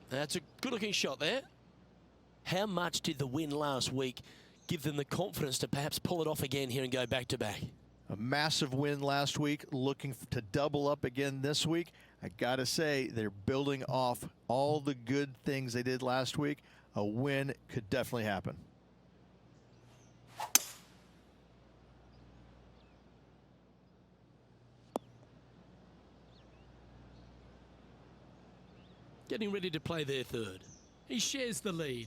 That's a good-looking shot there. How much did the win last week give them the confidence to perhaps pull it off again here and go back-to-back? A massive win last week, looking to double up again this week. I got to say, they're building off all the good things they did last week. A win could definitely happen. Getting ready to play their third. He shares the lead.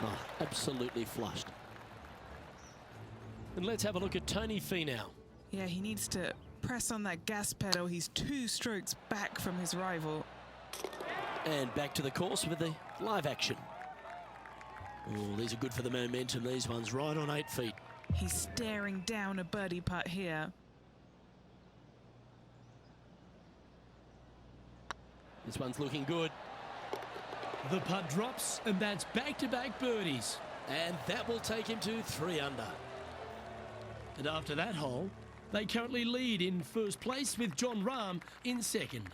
Oh, absolutely flushed. And let's have a look at Tony Finau. Yeah, he needs to press on that gas pedal. He's 2 strokes back from his rival. And back to the course with the live action. Oh, these are good for the momentum. These ones right on 8 feet. He's staring down a birdie putt here. This one's looking good. The putt drops, and that's back-to-back birdies. And that will take him to 3 under. And after that hole, they currently lead in first place with Jon Rahm in second.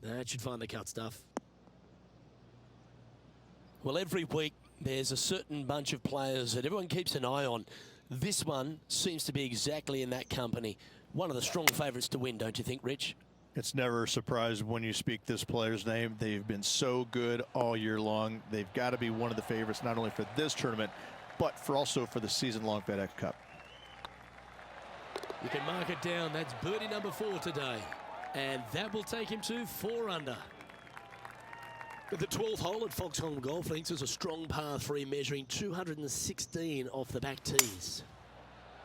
That should find the cut stuff. Well, every week there's a certain bunch of players that everyone keeps an eye on. This one seems to be exactly in that company. One of the strong favourites to win, don't you think, Rich? It's never a surprise when you speak this player's name. They've been so good all year long. They've got to be one of the favorites, not only for this tournament, but also for the season-long FedEx Cup. You can mark it down. That's birdie number 4 today. And that will take him to 4 under. But the 12th hole at Foxhole Golf Links is a strong par 3 measuring 216 off the back tees.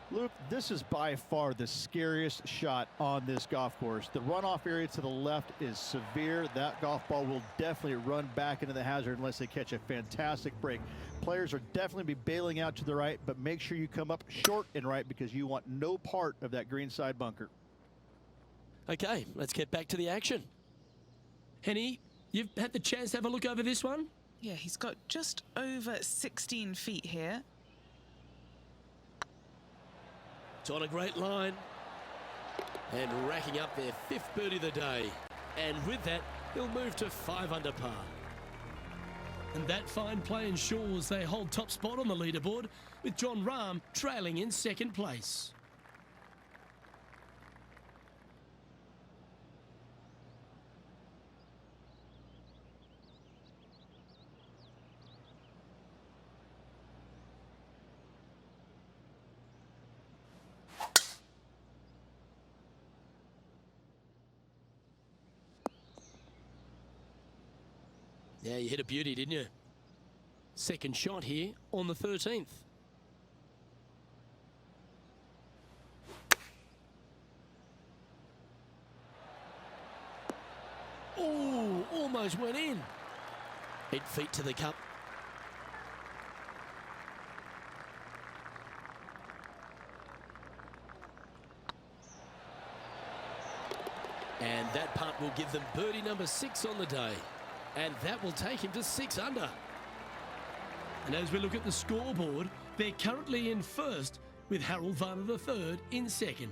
Luke, this is by far the scariest shot on this golf course. The runoff area to the left is severe. That golf ball will definitely run back into the hazard unless they catch a fantastic break. Players are definitely be bailing out to the right, but make sure you come up short and right because you want no part of that greenside bunker. Okay, let's get back to the action. Henny, you've had the chance to have a look over this one? Yeah, he's got just over 16 feet here. It's on a great line. And racking up their 5th birdie of the day. And with that, he'll move to 5 under par. And that fine play ensures they hold top spot on the leaderboard, with Jon Rahm trailing in 2nd place. Yeah, you hit a beauty, didn't you? Second shot here on the 13th. Oh, almost went in. 8 feet to the cup. And that putt will give them birdie number 6 on the day. And that will take him to 6 under. And as we look at the scoreboard, they're currently in first with Harold Varner III in second.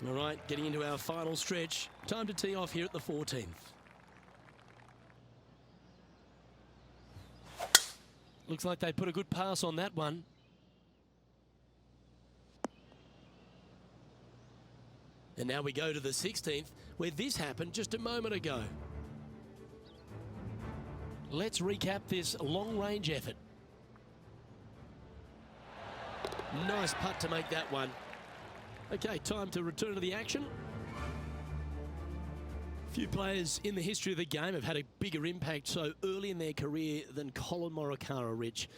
All right, getting into our final stretch. Time to tee off here at the 14th. Looks like they put a good pass on that one. And now we go to the 16th, where this happened just a moment ago. Let's recap this long-range effort. Nice putt to make that one. Okay, time to return to the action. Few players in the history of the game have had a bigger impact so early in their career than Colin Morikawa, Rich.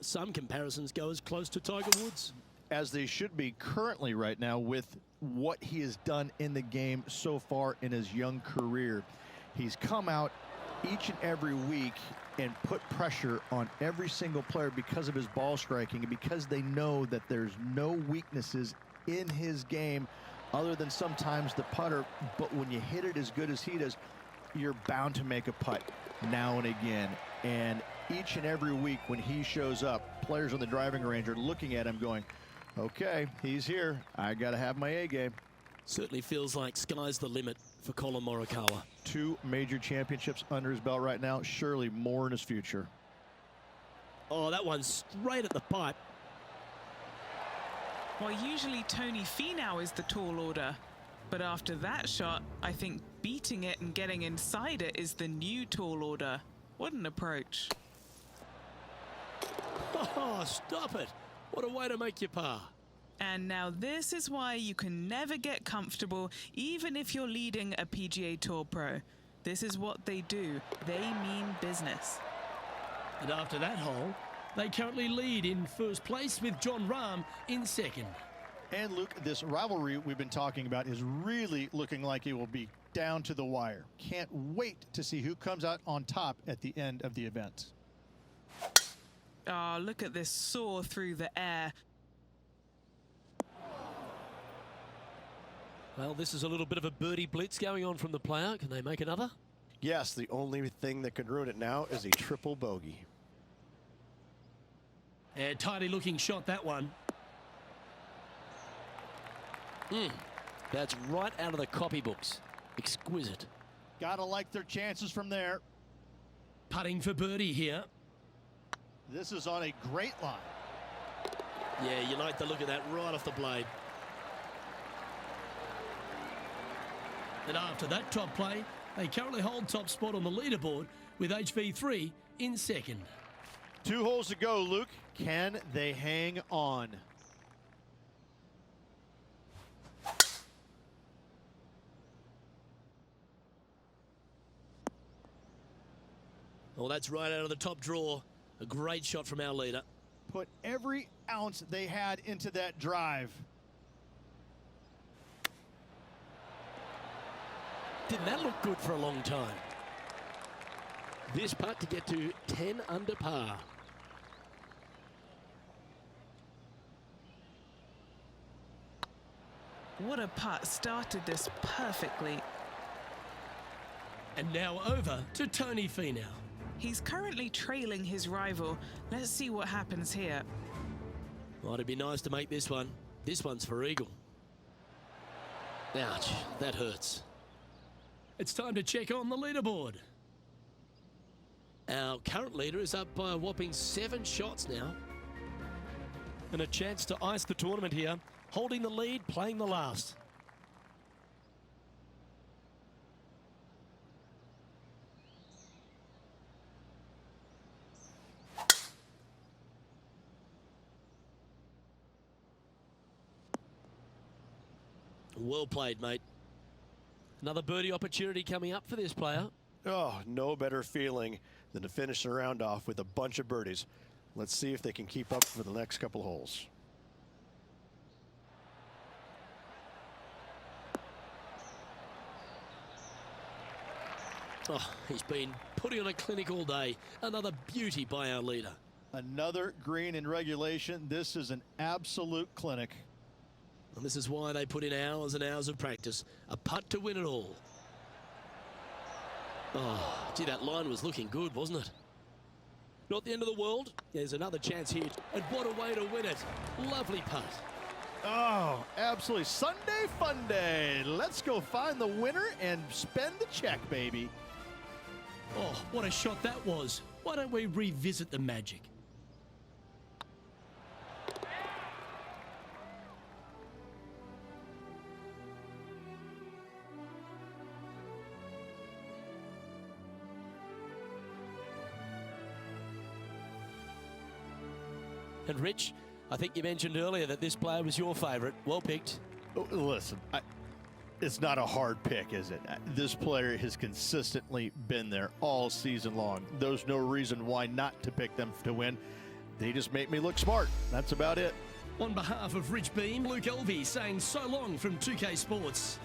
Some comparisons go as close to Tiger Woods. As they should be currently right now with what he has done in the game so far in his young career. He's come out each and every week and put pressure on every single player because of his ball striking and because they know that there's no weaknesses in his game other than sometimes the putter. But when you hit it as good as he does, you're bound to make a putt now and again. And each and every week when he shows up, players on the driving range are looking at him going, okay, he's here. I got to have my A game. Certainly feels like sky's the limit for Colin Morikawa. 2 major championships under his belt right now. Surely more in his future. Oh, that one's straight at the pipe. Well, usually Tony Finau is the tall order. But after that shot, I think beating it and getting inside it is the new tall order. What an approach. Oh, stop it. What a way to make your par. And now this is why you can never get comfortable, even if you're leading a PGA Tour pro. This is what they do. They mean business. And after that hole, they currently lead in first place with Jon Rahm in second. And Luke, this rivalry we've been talking about is really looking like it will be down to the wire. Can't wait to see who comes out on top at the end of the event. Oh, look at this soar through the air. Well, this is a little bit of a birdie blitz going on from the player. Can they make another? Yes, the only thing that could ruin it now is a triple bogey. And tidy looking shot, that one. That's right out of the copybooks. Exquisite. Gotta like their chances from there. Putting for birdie here. This is on a great line. Yeah, you like the look of that right off the blade. And after that top play, they currently hold top spot on the leaderboard with HV3 in second. 2 holes to go, Luke. Can they hang on? Well, that's right out of the top draw. A great shot from our leader. Put every ounce they had into that drive. Didn't that look good for a long time? This putt to get to 10 under par. What a putt. Started this perfectly. And now over to Tony Finau. He's currently trailing his rival. Let's see what happens here. Well, it'd be nice to make this one. This one's for eagle. Ouch, that hurts. It's time to check on the leaderboard. Our current leader is up by a whopping 7 shots now. And a chance to ice the tournament here. Holding the lead, playing the last. Well played, mate. Another birdie opportunity coming up for this player. Oh, no better feeling than to finish the round off with a bunch of birdies. Let's see if they can keep up for the next couple holes. Oh, he's been putting on a clinic all day. Another beauty by our leader. Another green in regulation. This is an absolute clinic. And this is why they put in hours and hours of practice. A putt to win it all. Oh, gee, that line was looking good, wasn't it? Not the end of the world. There's another chance here. And what a way to win it. Lovely putt. Oh, absolutely. Sunday fun day. Let's go find the winner and spend the check, baby. Oh, what a shot that was. Why don't we revisit the magic? And Rich, I think you mentioned earlier that this player was your favourite. Well picked. Listen, it's not a hard pick, is it? This player has consistently been there all season long. There's no reason why not to pick them to win. They just make me look smart. That's about it. On behalf of Rich Beem, Luke Elvey saying so long from 2K Sports.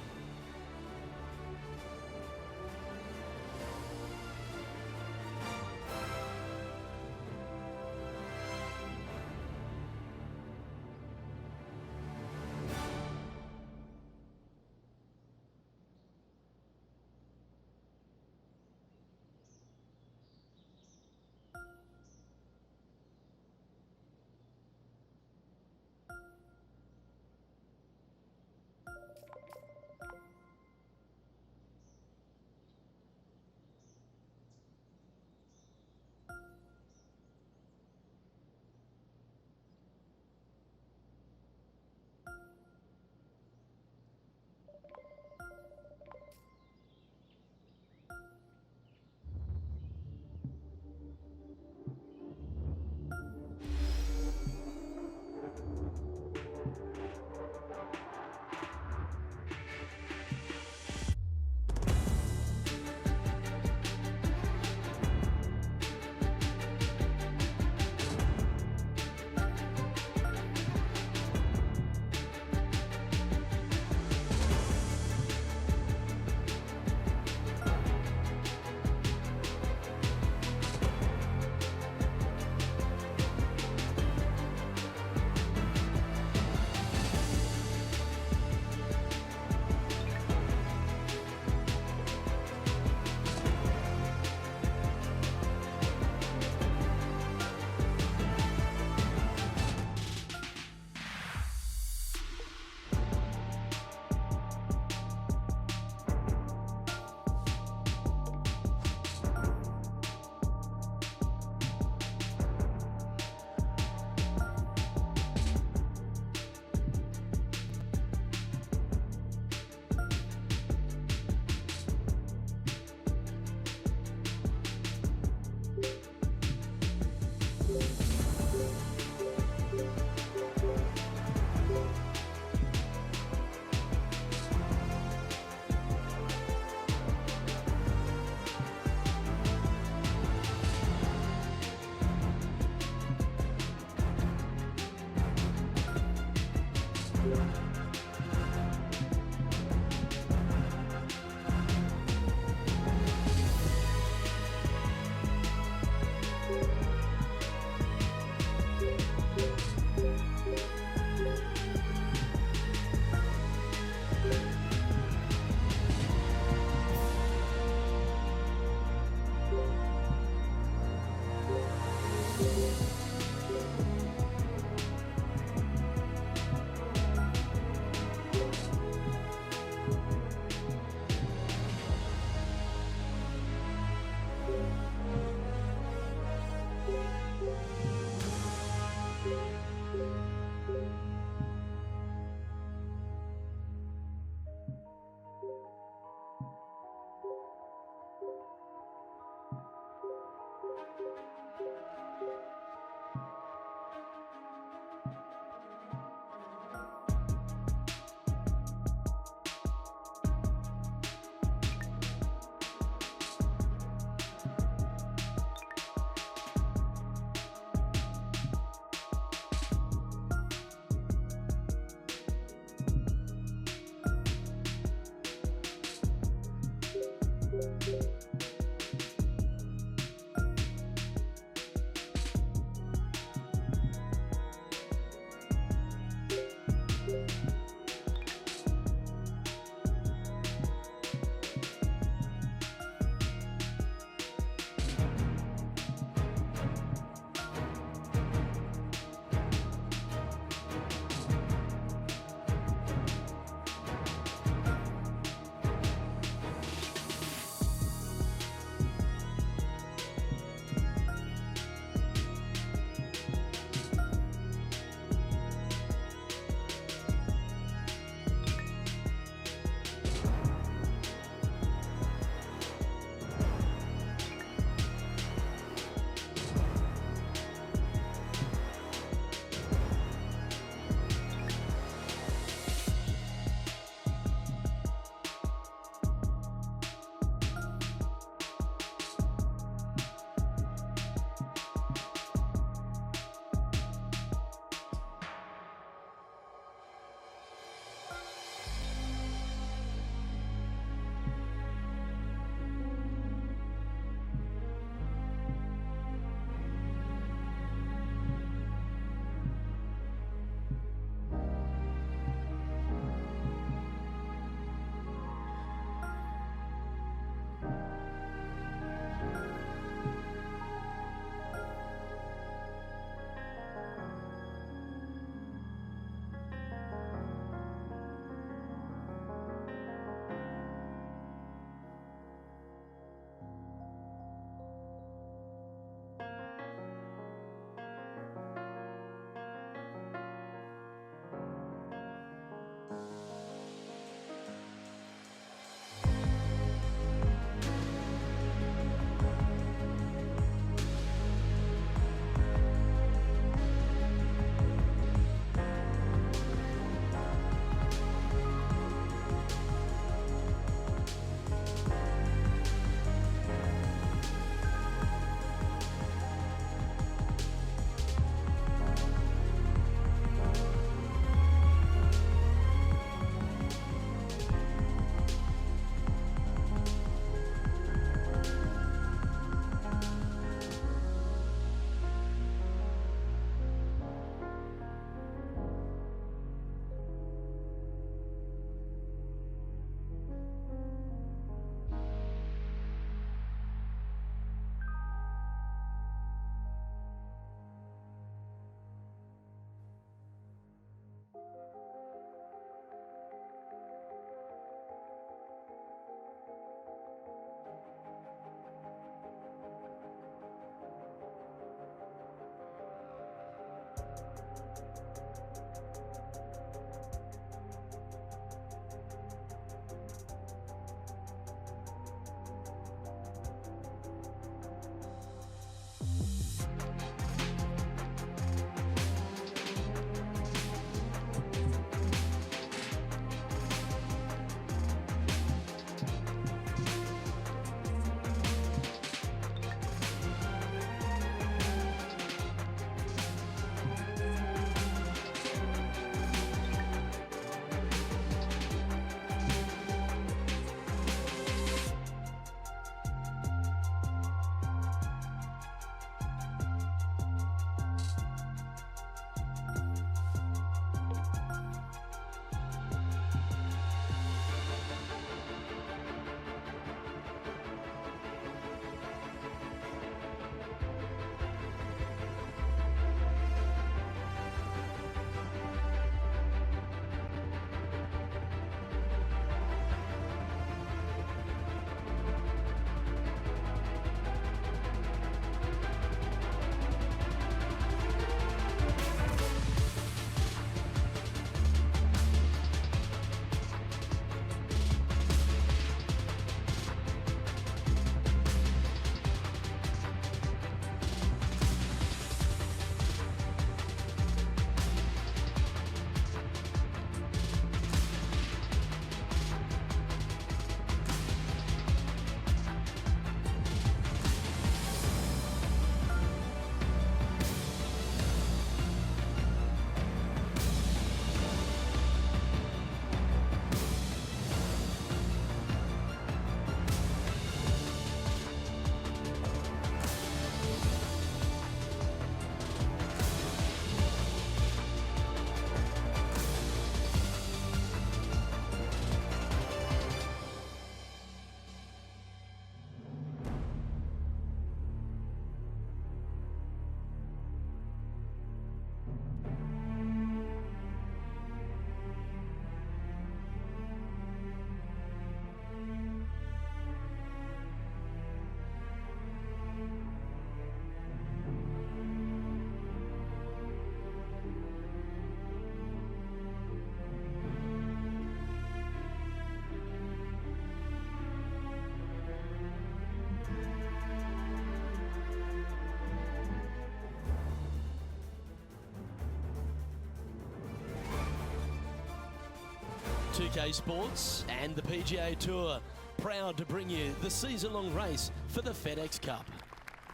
2K Sports and the PGA Tour, proud to bring you the season-long race for the FedEx Cup.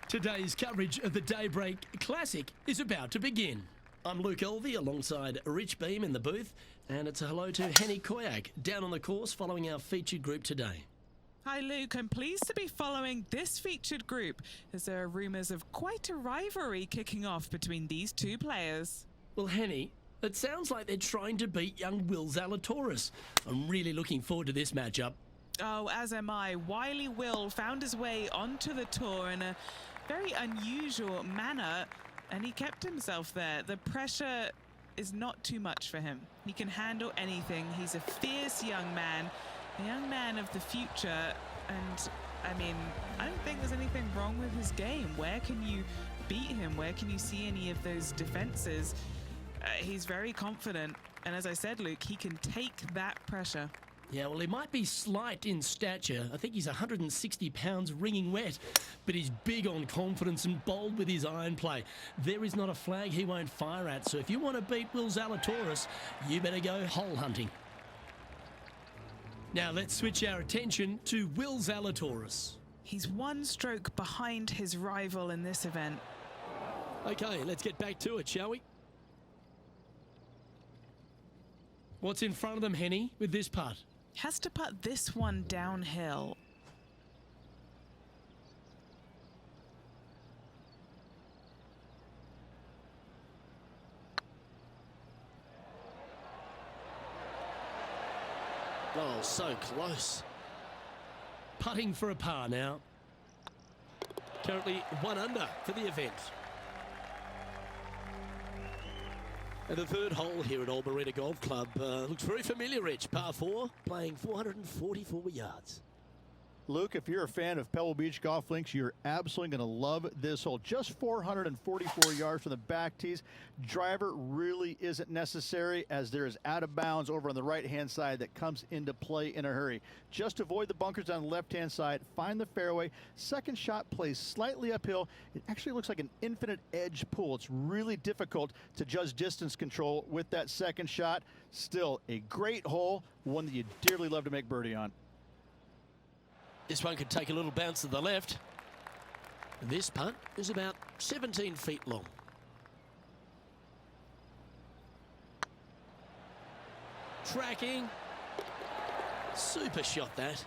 Today's coverage of the Daybreak Classic is about to begin. I'm Luke Elvey alongside Rich Beam in the booth, and it's a hello to Henny Koyak down on the course following our featured group today. Hi Luke, I'm pleased to be following this featured group as there are rumours of quite a rivalry kicking off between these two players. Well, Henny, it sounds like they're trying to beat young Will Zalatoris. I'm really looking forward to this matchup. Oh, as am I. Wily Will found his way onto the tour in a very unusual manner, and he kept himself there. The pressure is not too much for him. He can handle anything. He's a fierce young man, a young man of the future, and I mean, I don't think there's anything wrong with his game. Where can you beat him? Where can you see any of those defenses? He's very confident, and as I said, Luke, he can take that pressure. Yeah, well, he might be slight in stature. I think he's 160 pounds wringing wet, but he's big on confidence and bold with his iron play. There is not a flag he won't fire at, so if you want to beat Will Zalatoris, you better go hole hunting. Now let's switch our attention to Will Zalatoris. He's one stroke behind his rival in this event. Okay, let's get back to it, shall we? What's in front of them, Henny, with this putt? Has to putt this one downhill. Oh, so close. Putting for a par now. Currently 1 under for the event. And the third hole here at Old Marina Golf Club looks very familiar, Rich. Par 4, playing 444 yards. Luke, if you're a fan of Pebble Beach Golf Links, you're absolutely going to love this hole. Just 444 yards from the back tees. Driver really isn't necessary, as there is out of bounds over on the right-hand side that comes into play in a hurry. Just avoid the bunkers on the left-hand side. Find the fairway. Second shot plays slightly uphill. It actually looks like an infinite edge pool. It's really difficult to judge distance control with that second shot. Still a great hole, one that you dearly love to make birdie on. This one could take a little bounce to the left. This putt is about 17 feet long. Tracking. Super shot, that.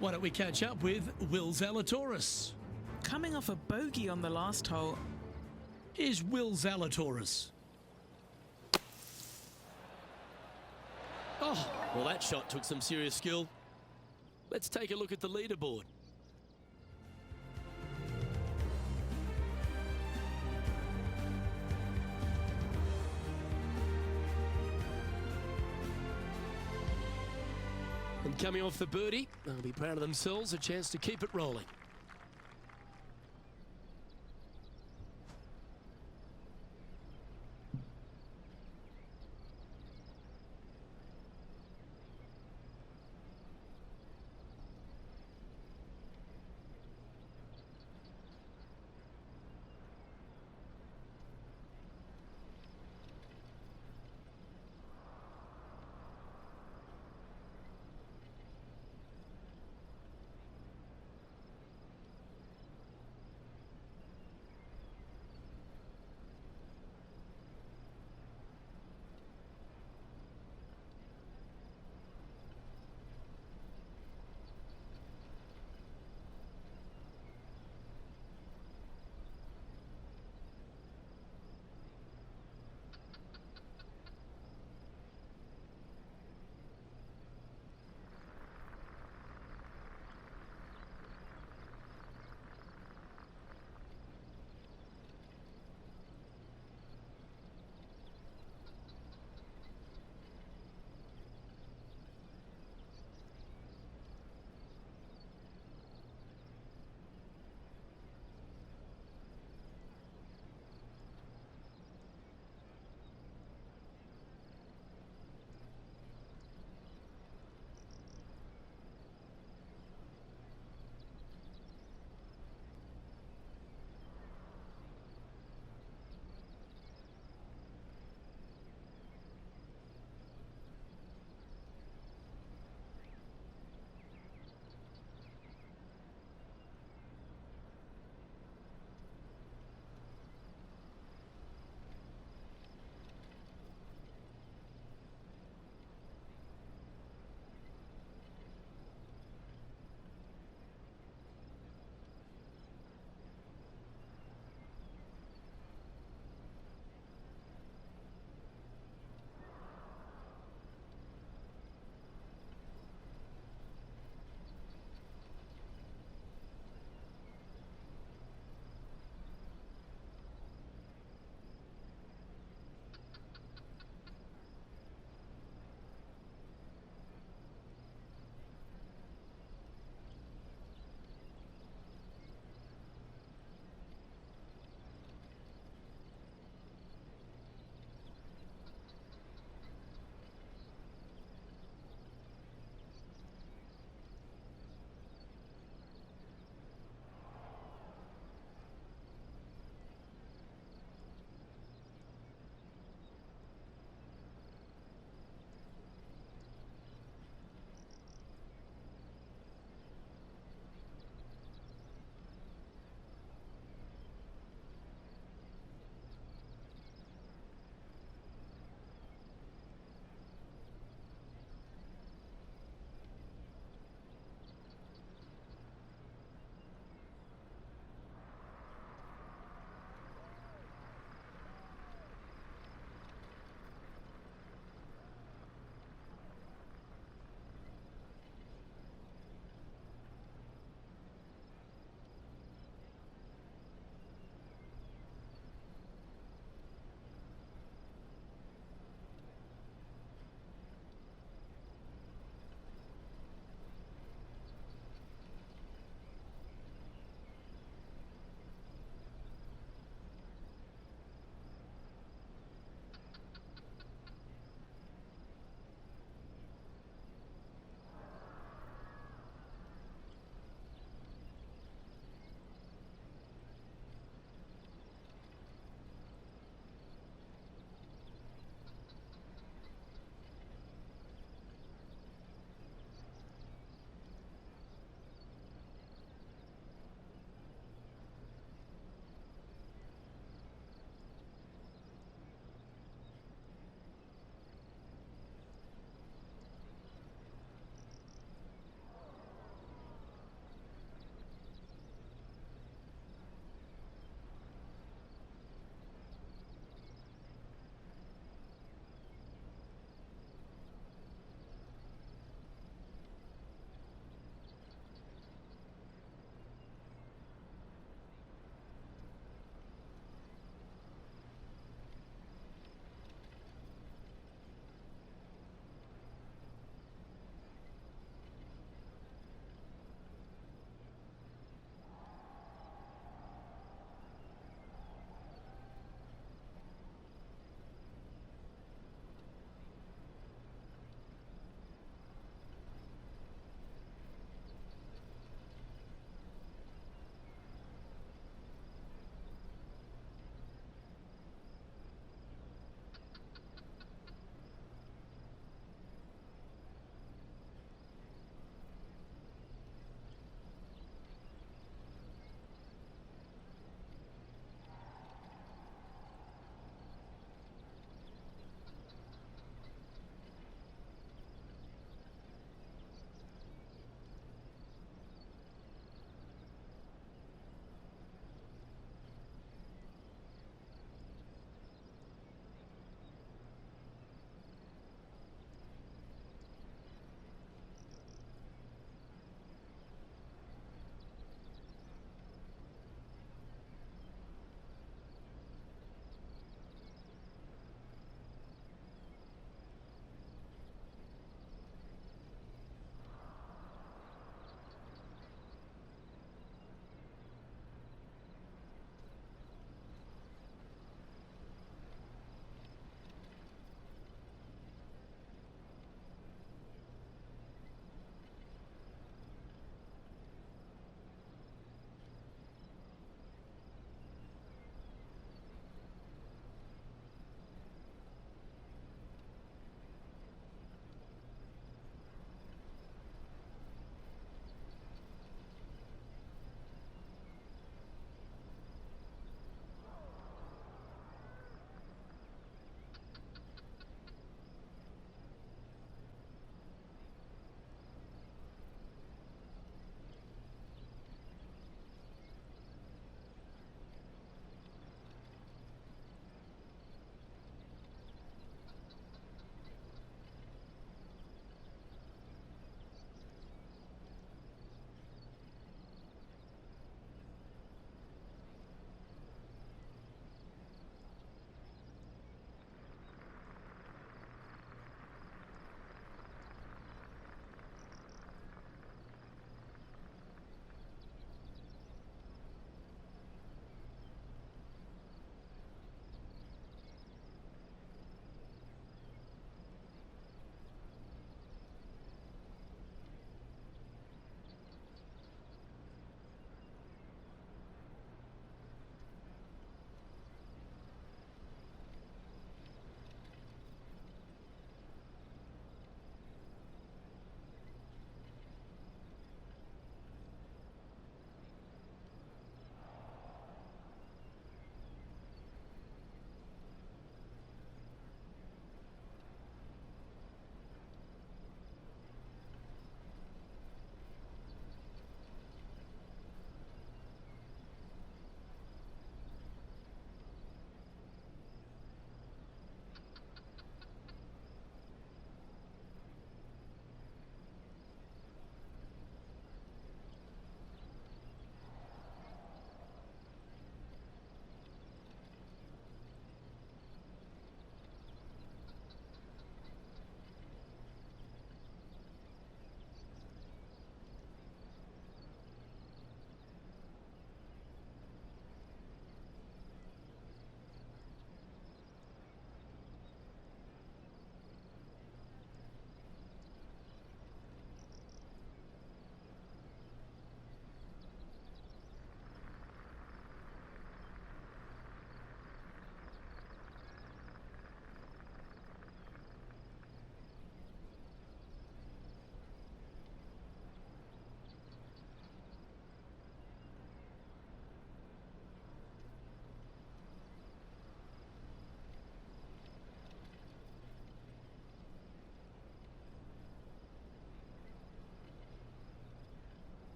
Why don't we catch up with Will Zalatoris? Coming off a bogey on the last hole. Here's Will Zalatoris. Oh, well, that shot took some serious skill. Let's take a look at the leaderboard. And coming off the birdie, they'll be proud of themselves, a chance to keep it rolling.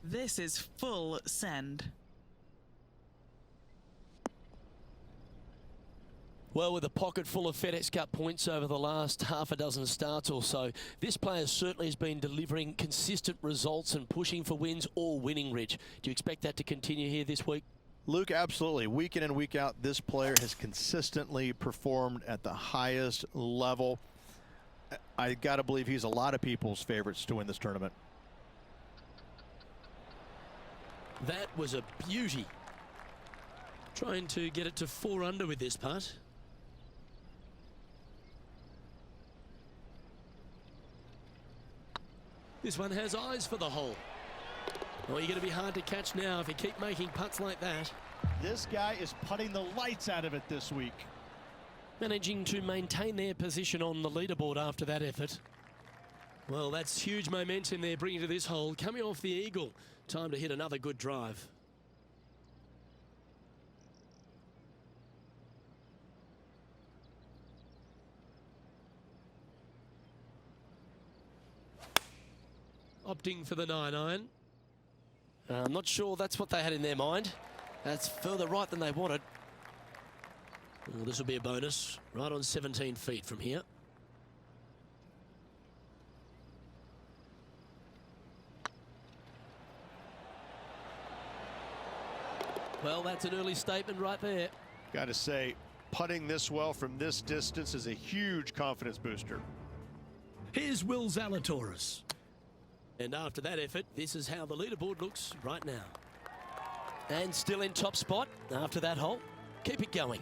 This is full send. Well, with a pocket full of FedEx Cup points over the last half a dozen starts or so, this player certainly has been delivering consistent results and pushing for wins or winning, Rich. Do you expect that to continue here this week? Luke, absolutely. Week in and week out, this player has consistently performed at the highest level. I got to believe he's a lot of people's favorites to win this tournament. That was a beauty. Trying to get it to 4 under with this putt. This one has eyes for the hole. Oh, you're going to be hard to catch now if you keep making putts like that. This guy is putting the lights out of it this week. Managing to maintain their position on the leaderboard after that effort. Well, that's huge momentum they're bringing to this hole. Coming off the eagle. Time to hit another good drive. Opting for the 9-iron. I'm not sure that's what they had in their mind. That's further right than they wanted. Well, this will be a bonus. Right on 17 feet from here. Well, that's an early statement right there. Got to say, putting this well from this distance is a huge confidence booster. Here's Will Zalatoris. And after that effort, this is how the leaderboard looks right now. And still in top spot after that hole. Keep it going.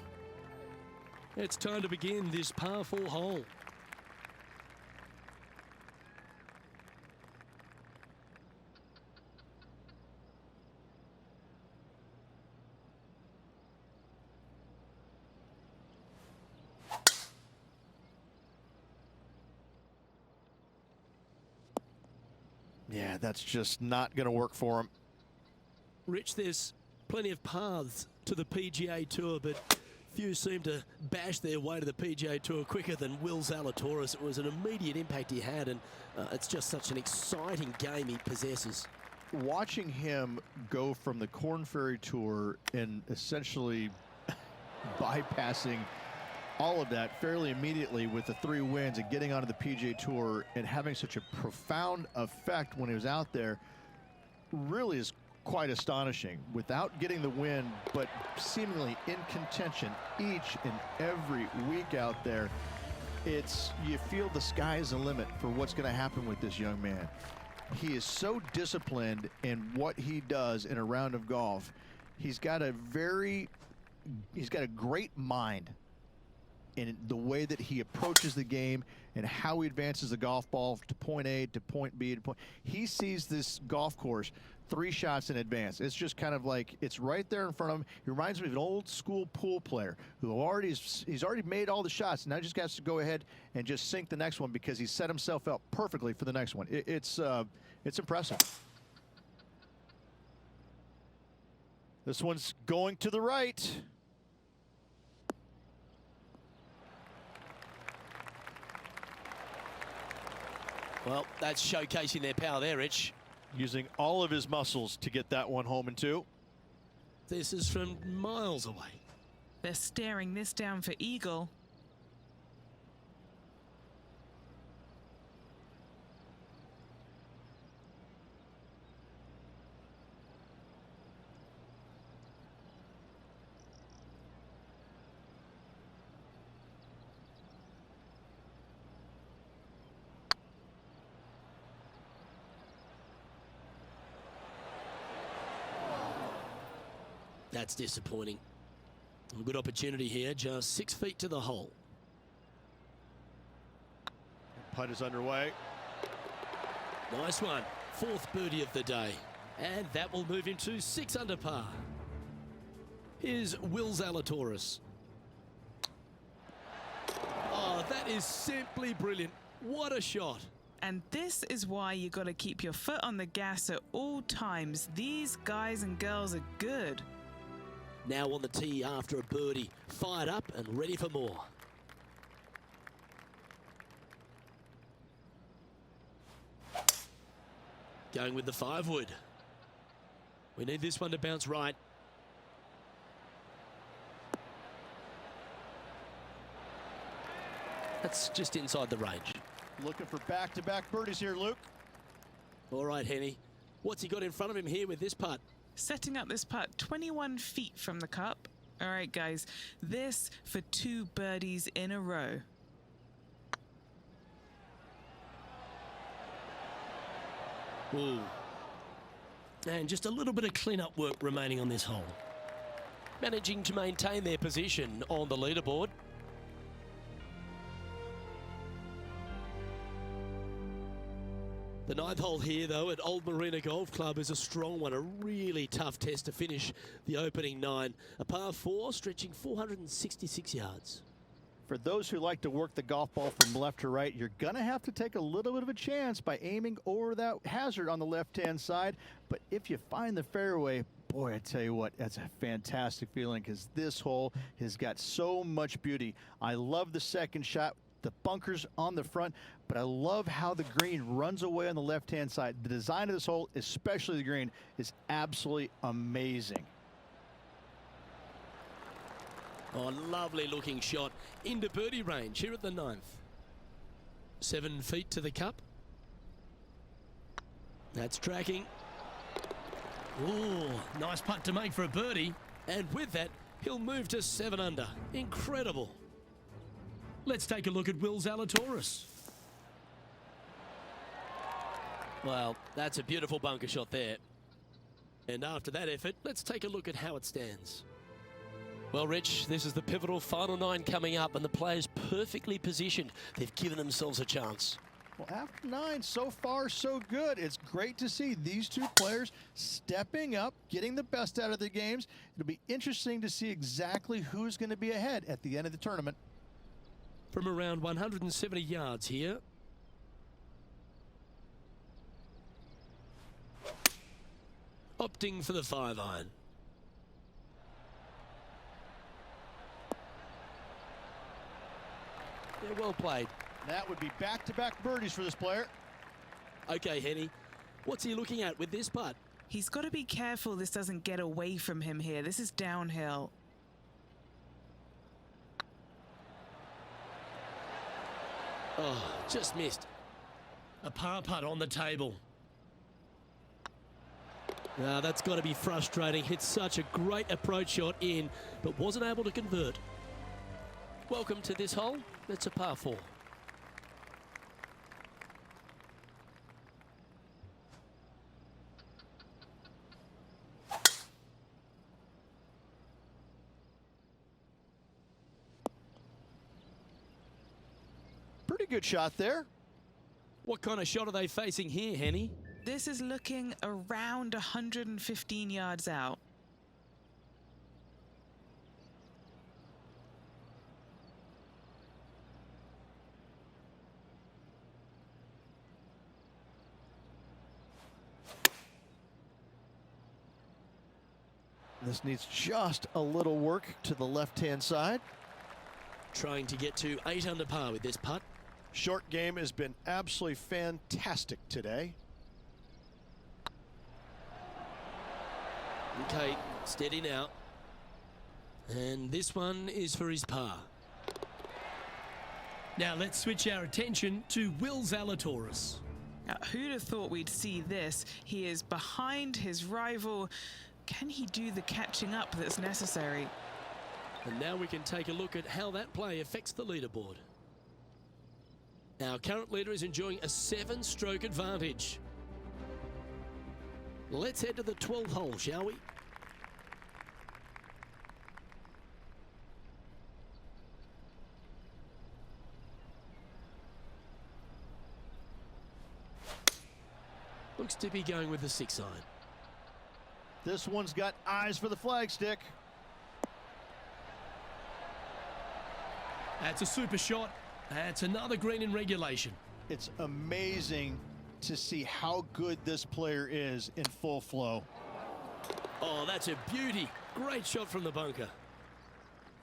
It's time to begin this par 4 hole. Yeah, that's just not going to work for him. Rich, there's plenty of paths to the PGA Tour, but few seem to bash their way to the PGA Tour quicker than Will Zalatoris. It was an immediate impact he had, and it's just such an exciting game he possesses. Watching him go from the Korn Ferry Tour and essentially bypassing all of that fairly immediately with the 3 wins and getting onto the PGA Tour and having such a profound effect when he was out there really is quite astonishing. Without getting the win, but seemingly in contention each and every week out there, you feel the sky is the limit for what's going to happen with this young man. He is so disciplined in what he does in a round of golf. He's got a great mind in the way that he approaches the game and how he advances the golf ball to point A to point B to point. He sees this golf course 3 shots in advance. It's just kind of like it's right there in front of him. He reminds me of an old school pool player who he's already made all the shots. Now just has to go ahead and just sink the next one because he set himself up perfectly for the next one. It's impressive. This one's going to the right. Well, that's showcasing their power there, Rich. Using all of his muscles to get that one home and 2. This is from miles away. They're staring this down for eagle. That's disappointing. A good opportunity here, just 6 feet to the hole. Putt is underway. Nice one. 4th birdie of the day. And that will move him to 6 under par. Here's Will Zalatoris. Oh, that is simply brilliant. What a shot. And this is why you got to keep your foot on the gas at all times. These guys and girls are good. Now on the tee after a birdie. Fired up and ready for more. Going with the 5 wood. We need this one to bounce right. That's just inside the range. Looking for back-to-back birdies here, Luke. All right, Henny. What's he got in front of him here with this putt? Setting up this putt 21 feet from the cup. All right, guys, this for 2 birdies in a row. Ooh. And just a little bit of clean-up work remaining on this hole. Managing to maintain their position on the leaderboard. The 9th hole here, though, at Old Marina Golf Club is a strong one, a really tough test to finish the opening 9. A par 4 stretching 466 yards. For those who like to work the golf ball from left to right, you're going to have to take a little bit of a chance by aiming over that hazard on the left-hand side. But if you find the fairway, boy, I tell you what, that's a fantastic feeling because this hole has got so much beauty. I love the second shot, the bunkers on the front, but I love how the green runs away on the left-hand side. The design of this hole, especially the green, is absolutely amazing. Oh, lovely looking shot into birdie range here at the 9th. 7 feet to the cup. That's tracking. Ooh, nice putt to make for a birdie. And with that, he'll move to 7 under. Incredible. Let's take a look at Will Zalatoris. Well, that's a beautiful bunker shot there. And after that effort, let's take a look at how it stands. Well, Rich, this is the pivotal final 9 coming up, and the players perfectly positioned. They've given themselves a chance. Well, after 9, so far so good. It's great to see these 2 players stepping up, getting the best out of their games. It'll be interesting to see exactly who's going to be ahead at the end of the tournament. From around 170 yards here. Opting for the 5-iron. Yeah, well played. That would be back-to-back birdies for this player. Okay, Henny. What's he looking at with this putt? He's got to be careful this doesn't get away from him here. This is downhill. Oh, just missed. A par putt on the table. Now that's got to be frustrating. Hit such a great approach shot in, but wasn't able to convert. Welcome to this hole. It's a par 4. Pretty good shot there. What kind of shot are they facing here, Henny? This is looking around 115 yards out. This needs just a little work to the left-hand side. Trying to get to 8 under par with this putt. Short game has been absolutely fantastic today. Okay, steady now. And this one is for his par. Now let's switch our attention to Will Zalatoris. Now, who'd have thought we'd see this? He is behind his rival. Can he do the catching up that's necessary? And now we can take a look at how that play affects the leaderboard. Our current leader is enjoying a 7-stroke advantage. Let's head to the 12th hole, shall we? Looks to be going with the 6-iron. This one's got eyes for the flagstick. That's a super shot. That's another green in regulation. It's amazing to see how good this player is in full flow. Oh, that's a beauty. Great shot from the bunker.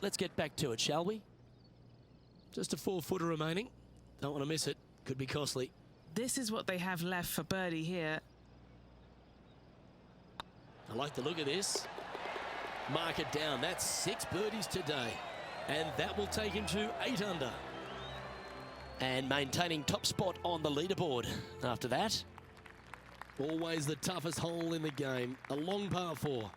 Let's get back to it, shall we? Just a 4-footer remaining. Don't want to miss it. Could be costly. This is what they have left for birdie here. I like the look of this. Mark it down. That's 6 birdies today. And that will take him to 8 under. And maintaining top spot on the leaderboard after that. Always the toughest hole in the game. A long par 4.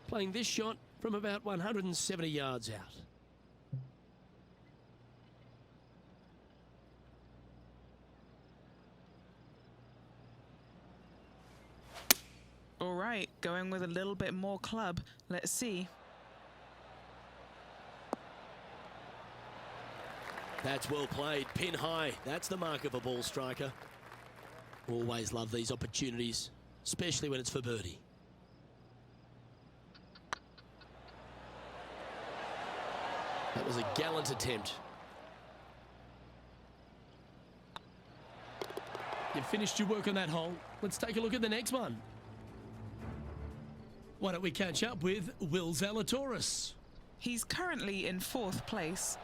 Playing this shot from about 170 yards out. All right, going with a little bit more club. Let's see. That's well played. Pin high. That's the mark of a ball striker. Always love these opportunities, especially when it's for birdie. That was a gallant attempt. You've finished your work on that hole. Let's take a look at the next one. Why don't we catch up with Will Zalatoris? He's currently in 4th place.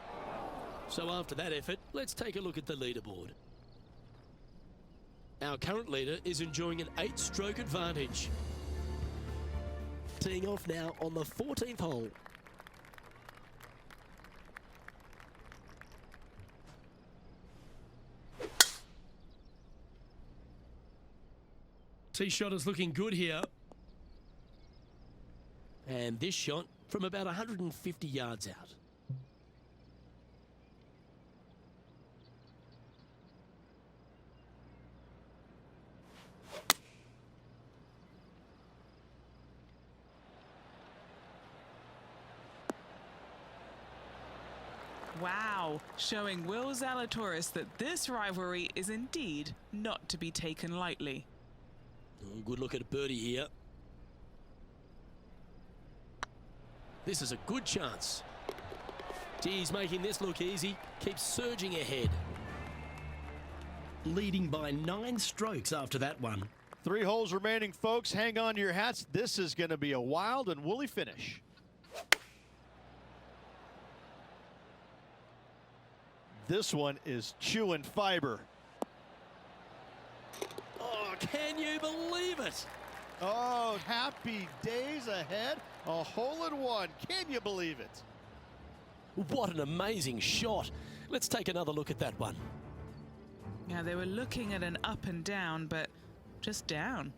So after that effort, let's take a look at the leaderboard. Our current leader is enjoying an 8-stroke advantage. Teeing off now on the 14th hole. Tee shot is looking good here. And this shot from about 150 yards out. Wow, showing Will Zalatoris that this rivalry is indeed not to be taken lightly. Oh, good look at a birdie here. This is a good chance. He's making this look easy. Keeps surging ahead. Leading by 9 strokes after that one. 3 holes remaining, folks. Hang on to your hats. This is going to be a wild and woolly finish. This one is chewing fiber. Oh, can you believe it? Oh, happy days ahead. A hole-in-one. Can you believe it? What an amazing shot. Let's take another look at that one. Yeah, they were looking at an up and down, but just down.